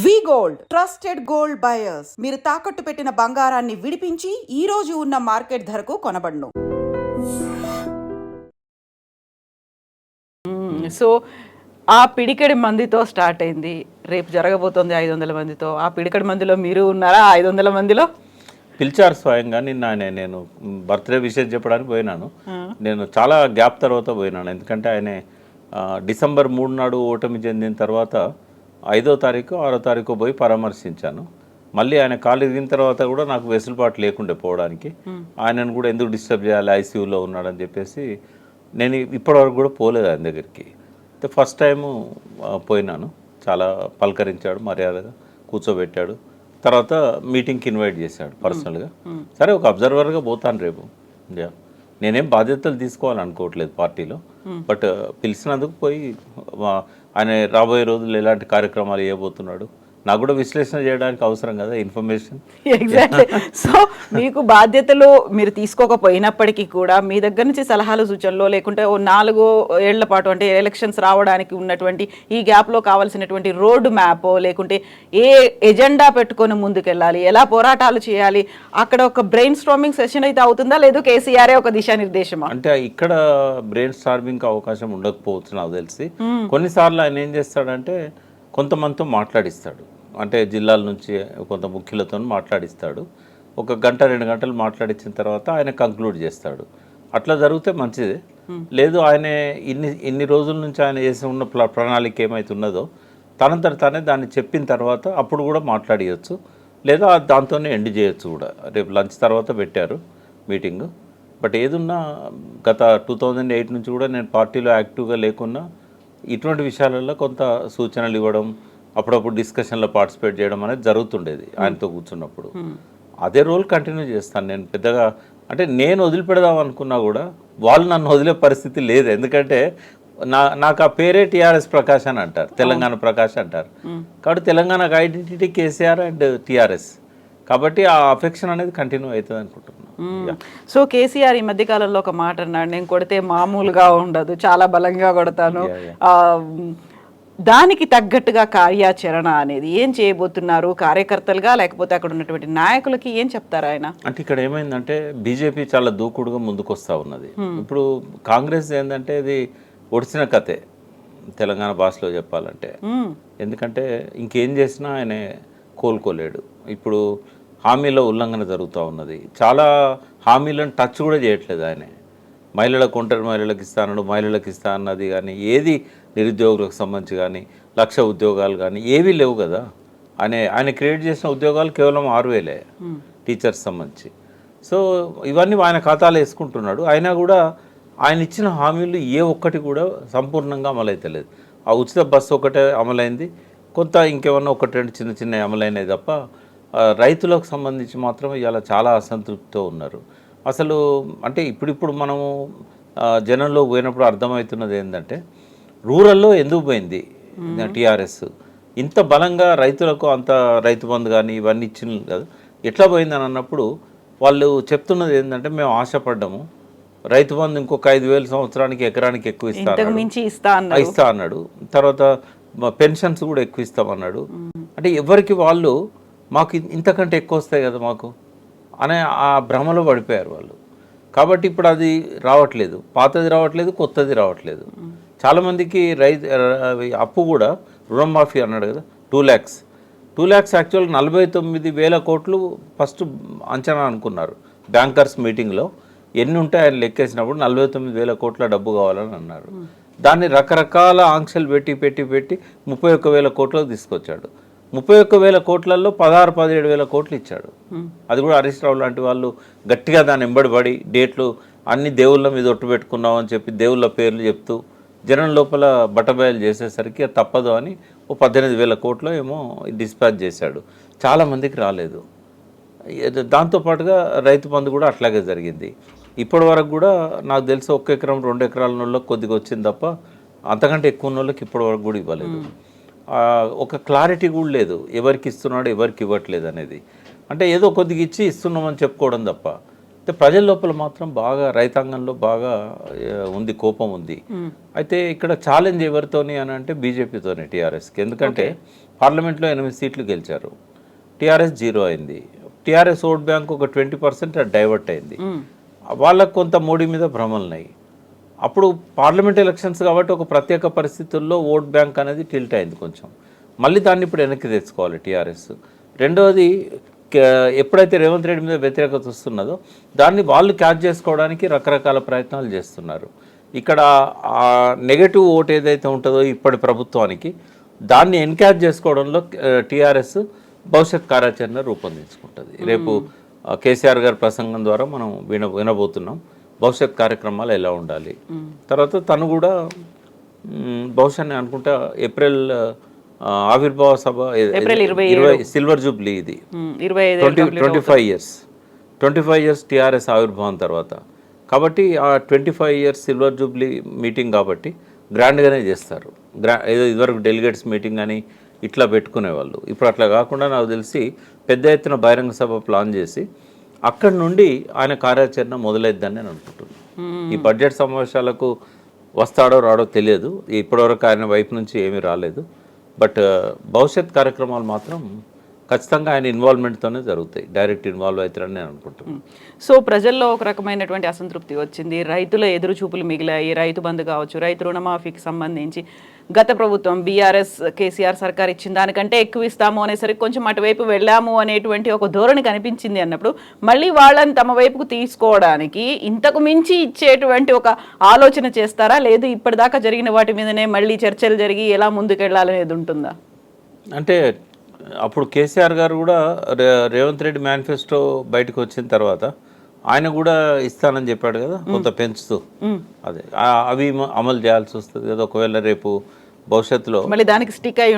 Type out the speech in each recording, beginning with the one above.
వి gold trusted gold buyers మీరు తాకట్టు పెట్టిన బంగారాన్ని విడిపించి ఈ రోజు ఉన్న మార్కెట్ ధరకు కొనబడును. సో ఆ పిడికెడి మందితో స్టార్ట్ అయింది. రేపు జరగబోతోంది 500 మందితో. ఆ పిడికెడి మందిలో మీరు ఉన్నారా? 500 మందిలో పిలిచారు స్వయంగా. నిన్న నేను బర్త్డే విషయం చెప్పడానికి పోయినాను. నేను చాలా గ్యాప్ తర్వాత పోయినాను. ఎందుకంటే ఆయన డిసెంబర్ 3 నాడు ఓటమి చెందిన తర్వాత 5వ తారీఖు 6వ తారీఖు పోయి పరామర్శించాను. మళ్ళీ ఆయన కాలు ఇరిగిన తర్వాత కూడా నాకు వెసులుబాటు లేకుండే పోవడానికి. ఆయనను కూడా ఎందుకు డిస్టర్బ్ చేయాలి, ఐసీయూలో ఉన్నాడని చెప్పేసి నేను ఇప్పటివరకు కూడా పోలేదు ఆయన దగ్గరికి. అయితే ఫస్ట్ టైము పోయినాను. చాలా పలకరించాడు, మర్యాదగా కూర్చోబెట్టాడు. తర్వాత మీటింగ్కి ఇన్వైట్ చేశాడు పర్సనల్గా. సరే ఒక అబ్జర్వర్గా పోతాను రేపు. నేనేం బాధ్యతలు తీసుకోవాలనుకోవట్లేదు పార్టీలో, బట్ పిలిచినందుకు పోయి ఆయన రాబోయే రోజుల్లో ఎలాంటి కార్యక్రమాలు చేయబోతున్నాడు నాకు కూడా విశ్లేషణ చేయడానికి అవసరం కదా, ఇన్ఫర్మేషన్. ఎగ్జాక్ట్లీ. సో మీకు బాధ్యతలు మీరు తీసుకోకపోయినప్పటికీ కూడా మీ దగ్గర నుంచి సలహాలు సూచనలు లేకుంటే ఓ 4 ఏళ్ల పాటు అంటే ఎలక్షన్స్ రావడానికి ఉన్నటువంటి ఈ గ్యాప్లో కావాల్సినటువంటి రోడ్ మ్యాప్ లేకుంటే ఏ ఎజెండా పెట్టుకొని ముందుకెళ్ళాలి, ఎలా పోరాటాలు చేయాలి, అక్కడ ఒక బ్రెయిన్ స్టార్మింగ్ సెషన్ అయితే అవుతుందా, లేదు కేసీఆర్ ఒక దిశానిర్దేశమా? అంటే ఇక్కడ బ్రెయిన్ స్టార్మింగ్ అవకాశం ఉండకపోవచ్చు నాకు తెలిసి. కొన్నిసార్లు ఆయన ఏం చేస్తాడంటే కొంతమందితో మాట్లాడిస్తాడు. అంటే జిల్లాల నుంచి కొంత ముఖ్యులతో మాట్లాడిస్తాడు. 1 గంట 2 గంటలు మాట్లాడించిన తర్వాత ఆయన కంక్లూడ్ చేస్తాడు. అట్లా జరిగితే మంచిదే. లేదు ఆయన ఇన్ని రోజుల నుంచి ఆయన చేసి ఉన్న ప్రణాళిక ఏమైతే ఉన్నదో తనంతట తానే దాన్ని చెప్పిన తర్వాత అప్పుడు కూడా మాట్లాడియచ్చు, లేదా దాంతోనే ఎండ్ చేయొచ్చు కూడా. రేపు లంచ్ తర్వాత పెట్టారు మీటింగు. బట్ ఏదున్నా గత 2008 నుంచి కూడా నేను పార్టీలో యాక్టివ్గా లేకున్నా ఇటువంటి విషయాలలో కొంత సూచనలు ఇవ్వడం, అప్పుడప్పుడు డిస్కషన్లో పార్టిసిపేట్ చేయడం అనేది జరుగుతుండేది ఆయనతో కూర్చున్నప్పుడు. అదే రోల్ కంటిన్యూ చేస్తాను నేను. పెద్దగా అంటే నేను వదిలిపెడదాం అనుకున్నా కూడా వాళ్ళు నన్ను వదిలే పరిస్థితి లేదు. ఎందుకంటే నాకు ఆ పేరే టీఆర్ఎస్ ప్రకాష్ అని అంటారు, తెలంగాణ ప్రకాష్ అంటారు. కాబట్టి తెలంగాణకు ఐడెంటిటీ కేసీఆర్ అండ్ టీఆర్ఎస్. కాబట్టి ఆ అఫెక్షన్ అనేది కంటిన్యూ అవుతుంది అనుకుంటున్నాను. సో కేసీఆర్ ఈ మధ్యకాలంలో ఒక మాట అన్నాడు, నేను కొడితే మామూలుగా ఉండదు, చాలా బలంగా కొడతాను. దానికి తగ్గట్టుగా కార్యాచరణ అనేది ఏం చేయబోతున్నారు కార్యకర్తలుగా, లేకపోతే అక్కడ ఉన్నటువంటి నాయకులకి ఏం చెప్తారు ఆయన? అంటే ఇక్కడ ఏమైందంటే బీజేపీ చాలా దూకుడుగా ముందుకు వస్తూ ఉన్నది. ఇప్పుడు కాంగ్రెస్ ఏంటంటే ఇది ఒడిసిన కథే తెలంగాణ భాషలో చెప్పాలంటే. ఎందుకంటే ఇంకేం చేసినా ఆయన కోలుకోలేడు. ఇప్పుడు హామీల ఉల్లంఘన జరుగుతూ ఉన్నది. చాలా హామీలను టచ్ కూడా చేయట్లేదు ఆయన. మహిళలకు, ఒంటరి మహిళలకు ఇస్తానడు, మహిళలకు ఇస్తా అన్నది కానీ ఏది, నిరుద్యోగులకు సంబంధించి కానీ 1,00,000 ఉద్యోగాలు కానీ ఏవీ లేవు కదా. ఆయన క్రియేట్ చేసిన ఉద్యోగాలు కేవలం 6,000 టీచర్స్ సంబంధించి. సో ఇవన్నీ ఆయన ఖాతాలో వేసుకుంటున్నాడు. అయినా కూడా ఆయన ఇచ్చిన హామీలు ఏ ఒక్కటి కూడా సంపూర్ణంగా అమలైతలేదు. ఆ ఉచిత బస్సు ఒకటే అమలైంది, కొంత ఇంకేమన్నా 1-2 చిన్న చిన్న అమలైనవి తప్ప రైతులకు సంబంధించి మాత్రం ఇవాళ చాలా అసంతృప్తితో ఉన్నారు. అసలు అంటే ఇప్పుడిప్పుడు మనము జనంలో పోయినప్పుడు అర్థమవుతున్నది ఏంటంటే రూరల్లో ఎందుకు పోయింది టీఆర్ఎస్ ఇంత బలంగా, రైతులకు అంత రైతు బంధు కానీ ఇవన్నీ ఇచ్చిన కదా, ఎట్లా పోయిందని అన్నప్పుడు వాళ్ళు చెప్తున్నది ఏంటంటే మేము ఆశపడ్డాము, రైతు బంధు ఇంకొక 5,000 సంవత్సరానికి ఎకరానికి ఎక్కువ ఇస్తా అన్నాడు. తర్వాత పెన్షన్స్ కూడా ఎక్కువ ఇస్తామన్నాడు. అంటే ఎవరికి వాళ్ళు మాకు ఇంతకంటే ఎక్కువ వస్తాయి కదా మాకు అనే ఆ భ్రమలో పడిపోయారు వాళ్ళు. కాబట్టి ఇప్పుడు అది రావట్లేదు, పాతది రావట్లేదు, కొత్తది రావట్లేదు. చాలామందికి అప్పు కూడా రుణమాఫీ అన్నాడు కదా, 2 lakhs యాక్చువల్గా 49,000 కోట్లు ఫస్ట్ అంచనా అనుకున్నారు బ్యాంకర్స్ మీటింగ్లో. ఎన్ని ఉంటాయి ఆయన లెక్కేసినప్పుడు 49,000 కోట్ల డబ్బు కావాలని అన్నారు. దాన్ని రకరకాల ఆంక్షలు పెట్టి 31,000 కోట్లకు తీసుకొచ్చాడు. 31,000 కోట్లలో 16-17,000 కోట్లు ఇచ్చాడు. అది కూడా హరీష్ రావు లాంటి వాళ్ళు గట్టిగా దాన్ని ఎంబడిపడి డేట్లు అన్ని దేవుళ్ళ మీద ఒట్టు పెట్టుకున్నాం అని చెప్పి దేవుళ్ళ పేర్లు చెప్తూ జనం లోపల బట్టబయలు చేసేసరికి తప్పదు అని 18,000 కోట్లు ఏమో డిస్పాచ్ చేశాడు. చాలామందికి రాలేదు. దాంతోపాటుగా రైతు బంధు కూడా అట్లాగే జరిగింది. ఇప్పటి వరకు కూడా నాకు తెలిసి 1 ఎకరం 2 ఎకరాల వాళ్ళకి కొద్దిగా వచ్చింది తప్ప అంతకంటే ఎక్కువ వాళ్ళకి ఇప్పటి వరకు కూడా ఇవ్వలేదు. ఒక క్లారిటీ కూడా లేదు ఎవరికి ఇస్తున్నాడు ఎవరికి ఇవ్వట్లేదు అనేది. అంటే ఏదో కొద్దిగా ఇచ్చి ఇస్తున్నామని చెప్పుకోవడం తప్ప అయితే ప్రజల లోపల మాత్రం బాగా రైతాంగంలో బాగా ఉంది, కోపం ఉంది. అయితే ఇక్కడ ఛాలెంజ్ ఎవరితోని అని అంటే బీజేపీతోనే, టీఆర్ఎస్కి. ఎందుకంటే పార్లమెంట్లో 8 సీట్లు గెలిచారు, టీఆర్ఎస్ 0 అయింది. టీఆర్ఎస్ ఓట్ బ్యాంక్ ఒక 20% డైవర్ట్ అయింది. వాళ్ళకు కొంత మోడీ మీద భ్రమలున్నాయి. అప్పుడు పార్లమెంట్ ఎలక్షన్స్ కాబట్టి ఒక ప్రత్యేక పరిస్థితుల్లో ఓట్ బ్యాంక్ అనేది టిల్ట్ అయింది కొంచెం. మళ్ళీ దాన్ని ఇప్పుడు వెనక్కి తెచ్చుకోవాలి టీఆర్ఎస్. రెండవది, ఎప్పుడైతే రేవంత్ రెడ్డి మీద వ్యతిరేకత వస్తున్నదో దాన్ని వాళ్ళు క్యాచ్ చేసుకోవడానికి రకరకాల ప్రయత్నాలు చేస్తున్నారు. ఇక్కడ ఆ నెగటివ్ ఓట్ ఏదైతే ఉంటుందో ఇప్పటి ప్రభుత్వానికి, దాన్ని ఎన్క్యాచ్ చేసుకోవడంలో టీఆర్ఎస్ భవిష్యత్ కార్యాచరణ రూపొందించుకుంటుంది. రేపు కేసీఆర్ గారి ప్రసంగం ద్వారా మనం వినబోతున్నాం భవిష్యత్ కార్యక్రమాలు ఎలా ఉండాలి. తర్వాత తను కూడా బహుశా నేను అనుకుంటా ఏప్రిల్ ఆవిర్భావ సభ, సిల్వర్ జూబ్లీ, ఇది 25 ఇయర్స్ టీఆర్ఎస్ ఆవిర్భావం తర్వాత. కాబట్టి ఆ 25 ఇయర్స్ సిల్వర్ జూబ్లీ మీటింగ్ కాబట్టి గ్రాండ్గానే చేస్తారు. ఏదో ఇదివరకు డెలిగేట్స్ మీటింగ్ అని ఇట్లా పెట్టుకునేవాళ్ళు. ఇప్పుడు అట్లా కాకుండా నాకు తెలిసి పెద్ద ఎత్తున బహిరంగ సభ ప్లాన్ చేసి అక్కడి నుండి ఆయన కార్యాచరణ మొదలైద్దని నేను అనుకుంటున్నాను. ఈ బడ్జెట్ సమావేశాలకు వస్తాడో రాడో తెలియదు, ఇప్పటివరకు ఆయన వైపు నుంచి ఏమీ రాలేదు. బట్ భవిష్యత్ కార్యక్రమాలు మాత్రం ఖచ్చితంగా ఆయన ఇన్వాల్వ్మెంట్తోనే జరుగుతాయి, డైరెక్ట్ ఇన్వాల్వ్ అవుతారని నేను అనుకుంటున్నాను. సో ప్రజల్లో ఒక రకమైనటువంటి అసంతృప్తి వచ్చింది, రైతుల ఎదురు చూపులు మిగిలాయి. రైతు బంధు కావచ్చు, రైతు రుణమాఫీకి సంబంధించి గత ప్రభుత్వం బీఆర్ఎస్ కేసీఆర్ సర్కార్ ఇచ్చిన దానికంటే ఎక్కువ ఇస్తాము అనేసరికి కొంచెం అటువైపు వెళ్ళాము అనేటువంటి ఒక ధోరణి కనిపించింది అన్నప్పుడు మళ్ళీ వాళ్ళని తమ వైపుకు తీసుకోవడానికి ఇంతకు మించి ఇచ్చేటువంటి ఒక ఆలోచన చేస్తారా, లేదు ఇప్పటిదాకా జరిగిన వాటి మీదనే మళ్ళీ చర్చలు జరిగి ఎలా ముందుకెళ్లాలనేది ఉంటుందా? అంటే అప్పుడు కేసీఆర్ గారు కూడా రేవంత్ రెడ్డి మేనిఫెస్టో బయటకు వచ్చిన తర్వాత ఆయన కూడా ఇస్తానని చెప్పాడు కదా, కొంత పెంచుతూ. అదే అవి అమలు చేయాల్సి వస్తుంది కదా, ఒకవేళ రేపు భవిష్యత్తులో మళ్ళీ దానికి స్టిక్ అయి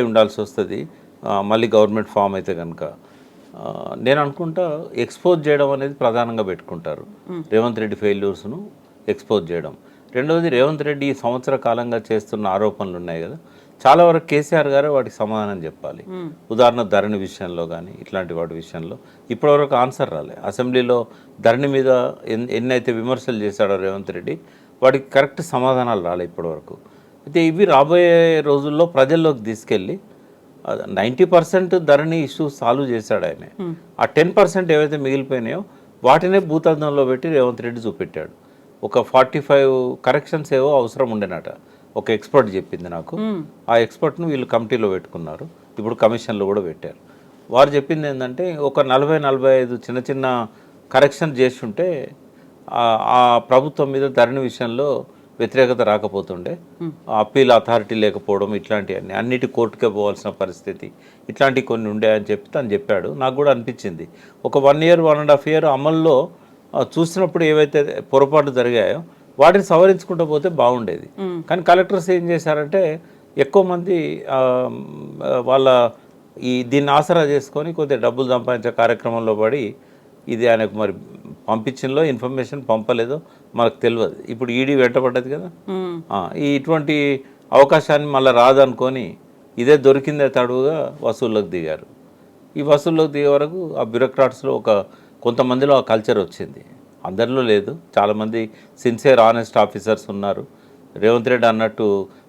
ఉండాల్సి వస్తుంది మళ్ళీ గవర్నమెంట్ ఫామ్ అయితే కనుక. నేను అనుకుంటా ఎక్స్పోజ్ చేయడం అనేది ప్రధానంగా పెట్టుకుంటారు, రేవంత్ రెడ్డి ఫెయిల్యూర్స్ను ఎక్స్పోజ్ చేయడం. రెండవది, రేవంత్ రెడ్డి ఈ సంవత్సర కాలంగా చేస్తున్న ఆరోపణలు ఉన్నాయి కదా, చాలా వరకు కేసీఆర్ గారే వాటికి సమాధానం చెప్పాలి. ఉదాహరణ ధరణి విషయంలో కానీ ఇట్లాంటి వాటి విషయంలో ఇప్పటివరకు ఆన్సర్ రాలే. అసెంబ్లీలో ధరణి మీద ఎన్నైతే విమర్శలు చేశాడో రేవంత్ రెడ్డి, వాటికి కరెక్ట్ సమాధానాలు రాలే ఇప్పటివరకు. అయితే ఇవి రాబోయే రోజుల్లో ప్రజల్లోకి తీసుకెళ్ళి 90% ధరణి ఇష్యూస్ సాల్వ్ చేశాడు ఆయన. ఆ 10% ఏవైతే మిగిలిపోయినాయో వాటినే భూతద్దంలో పెట్టి రేవంత్ రెడ్డి చూపెట్టాడు. ఒక 45 కరెక్షన్స్ ఏవో అవసరం ఉండేనట, ఒక ఎక్స్పర్ట్ చెప్పింది నాకు. ఆ ఎక్స్పర్ట్ను వీళ్ళు కమిటీలో పెట్టుకున్నారు, ఇప్పుడు కమిషన్లో కూడా పెట్టారు. వారు చెప్పింది ఏంటంటే ఒక 40-45 చిన్న చిన్న కరెక్షన్ చేసి ఉంటే ఆ ప్రభుత్వం మీద ధరణి విషయంలో వ్యతిరేకత రాకపోతుండే, అప్పీల్ అథారిటీ లేకపోవడం, ఇట్లాంటివన్నీ అన్నిటి కోర్టుకే పోవాల్సిన పరిస్థితి, ఇట్లాంటివి కొన్ని ఉండే అని చెప్పి తను చెప్పాడు. నాకు కూడా అనిపించింది ఒక 1 year 1.5 year అమల్లో చూసినప్పుడు ఏవైతే పొరపాటు జరిగాయో వాటిని సవరించుకుంటూ పోతే బాగుండేది. కానీ కలెక్టర్స్ ఏం చేశారంటే ఎక్కువ మంది వాళ్ళ దీన్ని ఆసరా చేసుకొని కొద్దిగా డబ్బులు సంపాదించే కార్యక్రమంలో పడి, ఇది ఆయనకు మరి పంపించినలో ఇన్ఫర్మేషన్ పంపలేదో మనకు తెలియదు. ఇప్పుడు ఈడీ వెంటబడ్డది కదా, ఇటువంటి అవకాశాన్ని మళ్ళీ రాదనుకొని ఇదే దొరికిందే తడువుగా వసూళ్ళకు దిగారు. ఈ వసూళ్ళకు దిగే వరకు ఆ బ్యూరోక్రాట్స్లో కొంతమందిలో ఆ కల్చర్ వచ్చింది, అందరిలో లేదు. చాలామంది సిన్సియర్ ఆనెస్ట్ ఆఫీసర్స్ ఉన్నారు. రేవంత్ రెడ్డి అన్నట్టు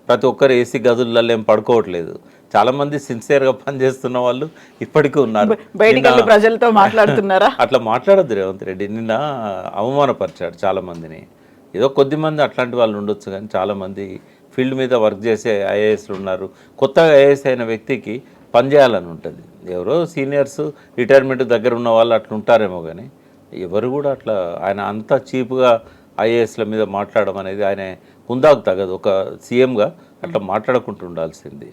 ప్రతి ఒక్కరు ఏసీ గదులలో ఏం పడుకోవట్లేదు, చాలామంది సిన్సియర్గా పనిచేస్తున్న వాళ్ళు ఇప్పటికీ ఉన్నారు. ప్రజలతో మాట్లాడుతున్నారా? అట్లా మాట్లాడద్దు రేవంత్ రెడ్డి. నిన్న అవమానపరిచాడు చాలామందిని. ఏదో కొద్దిమంది అట్లాంటి వాళ్ళు ఉండొచ్చు, కానీ చాలామంది ఫీల్డ్ మీద వర్క్ చేసే ఐఏఎస్లు ఉన్నారు. కొత్తగా ఐఏఎస్ అయిన వ్యక్తికి పనిచేయాలని ఉంటుంది. ఎవరో సీనియర్స్ రిటైర్మెంట్ దగ్గర ఉన్న వాళ్ళు అట్లా ఉంటారేమో, కానీ ఎవరు కూడా అట్లా ఆయన అంత చీప్గా ఐఏఎస్ల మీద మాట్లాడడం అనేది ఆయన హుందాకు తగదు. ఒక సీఎంగా అట్లా మాట్లాడకుండా ఉండాల్సింది.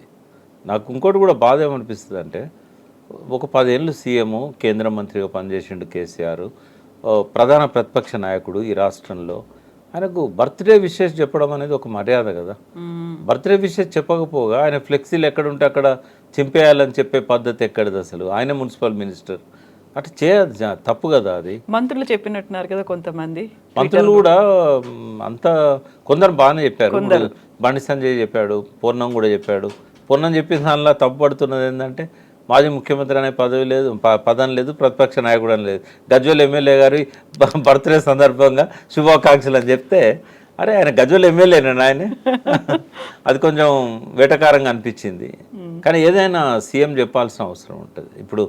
నాకు ఇంకోటి కూడా బాధ ఏమనిపిస్తుంది అంటే, ఒక 10 ఏళ్ళు సీఎం, కేంద్ర మంత్రిగా పనిచేసిండు కేసీఆర్, ప్రధాన ప్రతిపక్ష నాయకుడు ఈ రాష్ట్రంలో. ఆయనకు బర్త్డే విషెస్ చెప్పడం అనేది ఒక మర్యాద కదా. బర్త్డే విషెస్ చెప్పకపోగా ఆయన ఫ్లెక్సీలు ఎక్కడుంటే అక్కడ చింపేయాలని చెప్పే పద్ధతి ఎక్కడిది అసలు? ఆయన మున్సిపల్ మినిస్టర్, అట్లా చేయదు, తప్పు కదా అది. మంత్రులు చెప్పినట్టున్నారు కదా కొంతమంది మంత్రులు కూడా అంతా, కొందరు బాగానే చెప్పారు. బండి సంజయ్ చెప్పాడు, పూర్ణం కూడా చెప్పాడు. పూర్ణం చెప్పిన దానిలో తప్పు పడుతున్నది ఏంటంటే మాజీ ముఖ్యమంత్రి అనే పదవి లేదు, పదం లేదు, ప్రతిపక్ష నాయకుడు అని లేదు. గజ్వేల్ ఎమ్మెల్యే గారి బర్త్డే సందర్భంగా శుభాకాంక్షలు అని చెప్తే, అరే ఆయన గజ్వేల్ ఎమ్మెల్యేనా ఆయన? అది కొంచెం వెటకారంగా అనిపించింది. కానీ ఏదైనా సీఎం చెప్పాల్సిన అవసరం ఉంటుంది. ఇప్పుడు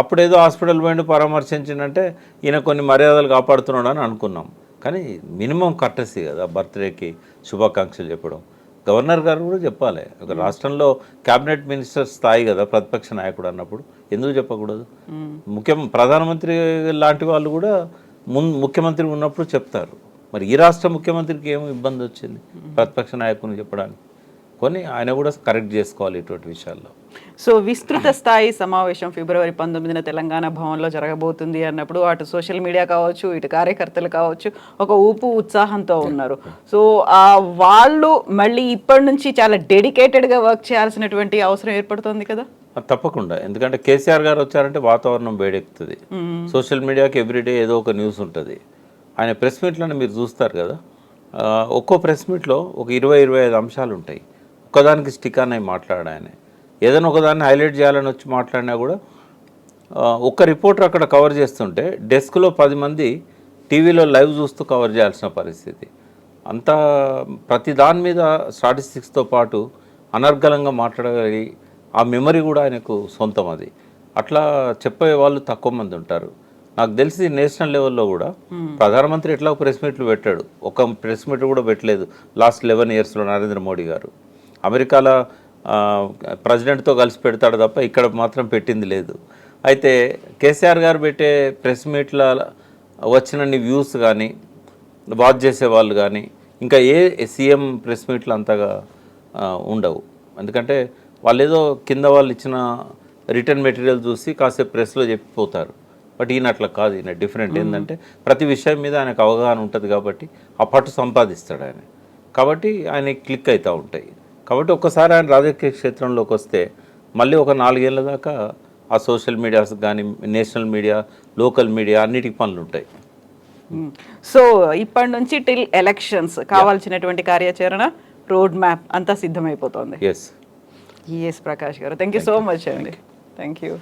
అప్పుడేదో హాస్పిటల్ పోయిండు పరామర్శించిందంటే ఈయన కొన్ని మర్యాదలు కాపాడుతున్నాడు అని అనుకున్నాం. కానీ మినిమం కర్టసీ కదా బర్త్డేకి శుభాకాంక్షలు చెప్పడం. గవర్నర్ గారు కూడా చెప్పాలి. ఒక రాష్ట్రంలో క్యాబినెట్ మినిస్టర్ స్థాయి కదా ప్రతిపక్ష నాయకుడు అన్నప్పుడు, ఎందుకు చెప్పకూడదు? ప్రధానమంత్రి లాంటి వాళ్ళు కూడా ముఖ్యమంత్రి ఉన్నప్పుడు చెప్తారు. మరి ఈ రాష్ట్ర ముఖ్యమంత్రికి ఏమి ఇబ్బంది వచ్చింది ప్రతిపక్ష నాయకుని చెప్పడానికి? కొన్ని ఆయన కూడా కరెక్ట్ చేసుకోవాలి ఇటువంటి విషయాల్లో. సో విస్తృత స్థాయి సమావేశం ఫిబ్రవరి 19న తెలంగాణ భవన్లో జరగబోతుంది అన్నప్పుడు అటు సోషల్ మీడియా కావచ్చు, ఇటు కార్యకర్తలు కావచ్చు ఒక ఊపు ఉత్సాహంతో ఉన్నారు. సో వాళ్ళు మళ్ళీ ఇప్పటి నుంచి చాలా డెడికేటెడ్గా వర్క్ చేయాల్సినటువంటి అవసరం ఏర్పడుతుంది కదా. తప్పకుండా, ఎందుకంటే కేసీఆర్ గారు వచ్చారంటే వాతావరణం వేడెక్కుతుంది. సోషల్ మీడియాకి ఎవ్రీడే ఏదో ఒక న్యూస్ ఉంటుంది. ఆయన ప్రెస్ మీట్లను మీరు చూస్తారు కదా, ఒక్కో ప్రెస్ మీట్లో ఒక 20-25 అంశాలు ఉంటాయి. ఒక్కదానికి స్టిక్ అనే మాట్లాడాడు ఆయన. ఏదైనా ఒకదాన్ని హైలైట్ చేయాలని వచ్చి మాట్లాడినా కూడా ఒక్క రిపోర్టర్ అక్కడ కవర్ చేస్తుంటే డెస్క్లో 10 మంది టీవీలో లైవ్ చూస్తూ కవర్ చేయాల్సిన పరిస్థితి. అంతా ప్రతి దాని మీద స్టాటిస్టిక్స్తో పాటు అనర్గళంగా మాట్లాడగలిగి ఆ మెమరీ కూడా ఆయనకు సొంతం. అది అట్లా చెప్పే వాళ్ళు తక్కువ మంది ఉంటారు. నాకు తెలిసి నేషనల్ లెవెల్లో కూడా ప్రధానమంత్రి ఎట్లా ప్రెస్ మీట్లు పెట్టాడు, ఒక ప్రెస్ మీట్ కూడా పెట్టలేదు లాస్ట్ 11 ఇయర్స్లో నరేంద్ర మోడీ గారు. అమెరికాలో ప్రెసిడెంట్తో కలిసి పెడతాడు తప్ప ఇక్కడ మాత్రం పెట్టింది లేదు. అయితే కేసీఆర్ గారు పెట్టే ప్రెస్ మీట్ల వచ్చినన్ని వ్యూస్ కానీ, వాచ్ చేసే వాళ్ళు కానీ ఇంకా ఏ సీఎం ప్రెస్ మీట్లు అంతగా ఉండవు. ఎందుకంటే వాళ్ళు ఏదో కింద వాళ్ళు ఇచ్చిన రిటర్న్ మెటీరియల్ చూసి కాసేపు ప్రెస్లో చెప్పిపోతారు. బట్ ఈయన అట్లా కాదు, ఈయన డిఫరెంట్. ఏంటంటే ప్రతి విషయం మీద ఆయనకు అవగాహన ఉంటుంది కాబట్టి ఆ పట్టు సంపాదిస్తాడు ఆయన. కాబట్టి ఆయన క్లిక్ అవుతూ ఉంటాయి. కాబట్టి ఒక్కసారి ఆయన రాజకీయ క్షేత్రంలోకి వస్తే మళ్ళీ ఒక 4 ఏళ్ళ దాకా ఆ సోషల్ మీడియాస్ కానీ, నేషనల్ మీడియా, లోకల్ మీడియా అన్నిటికి పనులు ఉంటాయి. సో ఇప్పటి నుంచి టిల్ ఎలక్షన్స్ కావాల్సినటువంటి కార్యాచరణ, రోడ్ మ్యాప్ అంతా సిద్ధమైపోతుంది. ఎస్ ప్రకాష్ గారు, థ్యాంక్ యూ సో మచ్ అండి. Thank you.